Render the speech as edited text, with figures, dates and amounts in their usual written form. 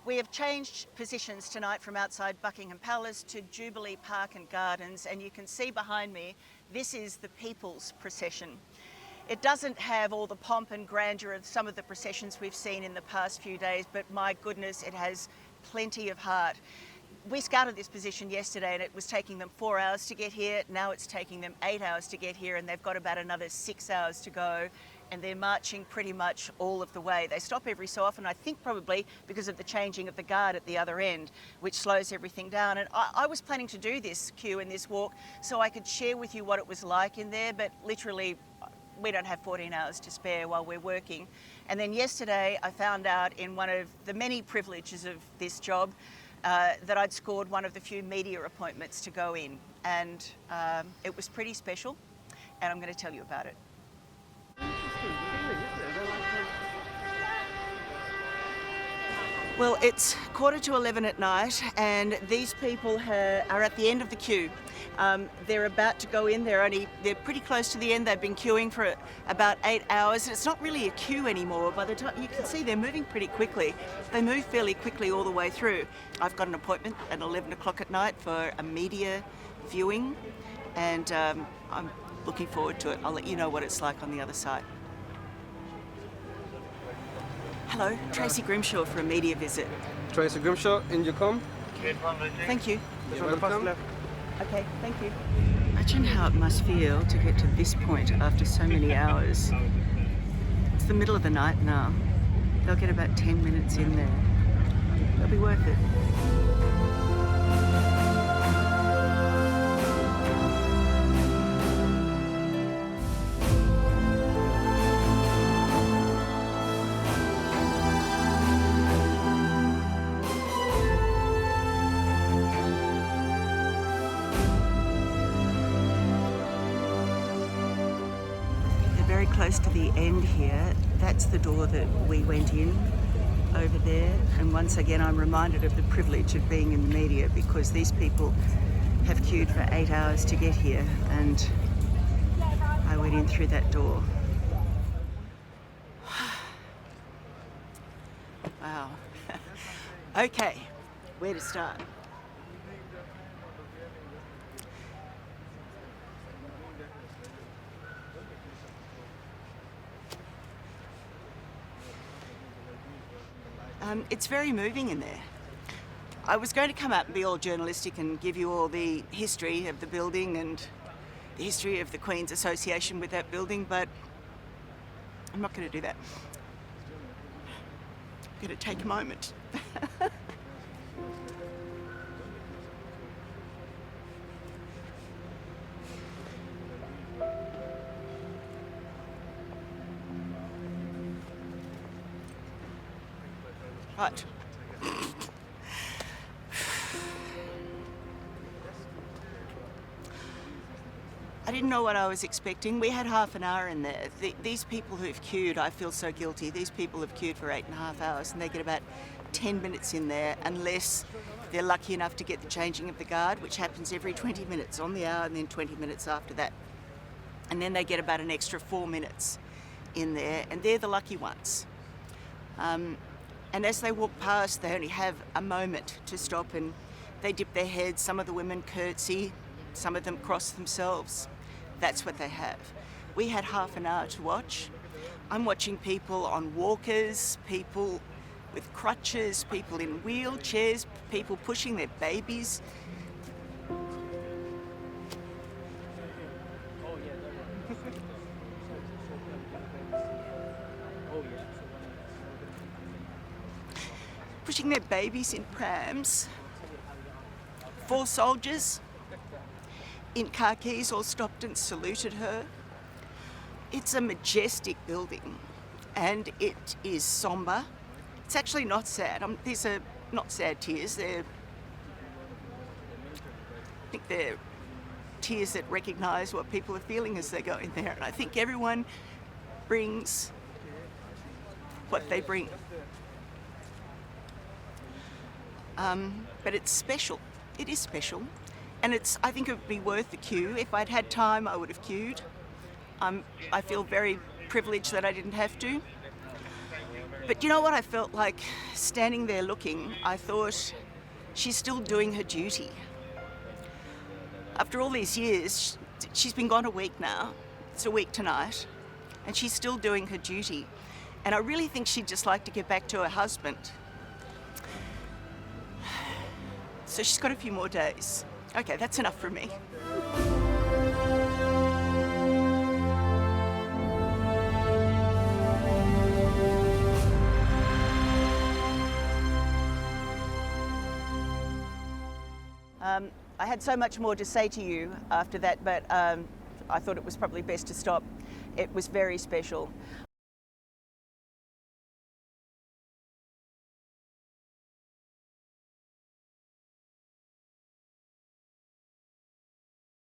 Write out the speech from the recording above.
We have changed positions tonight from outside Buckingham Palace to Jubilee Park and Gardens, and you can see behind me, this is the People's Procession. It doesn't have all the pomp and grandeur of some of the processions we've seen in the past few days, but my goodness, it has plenty of heart. We scouted this position yesterday and it was taking them 4 hours to get here. Now it's taking them 8 hours to get here, and they've got about another 6 hours to go, and they're marching pretty much all of the way. They stop every so often, I think probably because of the changing of the guard at the other end, which slows everything down. And I was planning to do this queue and this walk so I could share with you what it was like in there, but literally we don't have 14 hours to spare while we're working. And then yesterday I found out, in one of the many privileges of this job, that I'd scored one of the few media appointments to go in, and it was pretty special, and I'm going to tell you about it. Well, it's 11:15 at night, and these people are at the end of the queue. They're about to go in. They're pretty close to the end. They've been queuing for about 8 hours. And it's not really a queue anymore. By the time you can see, they're moving pretty quickly. They move fairly quickly all the way through. I've got an appointment at 11 o'clock at night for a media viewing, and I'm looking forward to it. I'll let you know what it's like on the other side. Hello, Tracy Grimshaw for a media visit. Tracy Grimshaw, in you come. Thank you. You're welcome. Okay, thank you. Imagine how it must feel to get to this point after so many hours. It's the middle of the night now. They'll get about 10 minutes in there. They'll be worth it. Very close to the end here. That's the door that we went in over there, and once again I'm reminded of the privilege of being in the media, because these people have queued for 8 hours to get here, and I went in through that door. Wow. Okay, where to start? It's very moving in there. I was going to come out and be all journalistic and give you all the history of the building and the history of the Queen's association with that building, but I'm not going to do that. I'm going to take a moment. Right. I didn't know what I was expecting. We had half an hour in there. These people who've queued, I feel so guilty. These people have queued for 8.5 hours, and they get about 10 minutes in there, unless they're lucky enough to get the changing of the guard, which happens every 20 minutes on the hour, and then 20 minutes after that. And then they get about an extra 4 minutes in there, and they're the lucky ones. And as they walk past, they only have a moment to stop, and they dip their heads. Some of the women curtsy, some of them cross themselves. That's what they have. We had half an hour to watch. I'm watching people on walkers, people with crutches, people in wheelchairs, people pushing their babies. Pushing their babies in prams. 4 soldiers in khakis all stopped and saluted her. It's a majestic building, and it is sombre. It's actually not sad. These are not sad tears. I think they're tears that recognise what people are feeling as they go in there. And I think everyone brings what they bring. But it's special. It is special. And I think it would be worth the queue. If I'd had time, I would have queued. I feel very privileged that I didn't have to. But you know what I felt like standing there looking? I thought, she's still doing her duty. After all these years, she's been gone a week now. It's a week tonight. And she's still doing her duty. And I really think she'd just like to get back to her husband. So she's got a few more days. Okay, that's enough for me. I had so much more to say to you after that, but I thought it was probably best to stop. It was very special.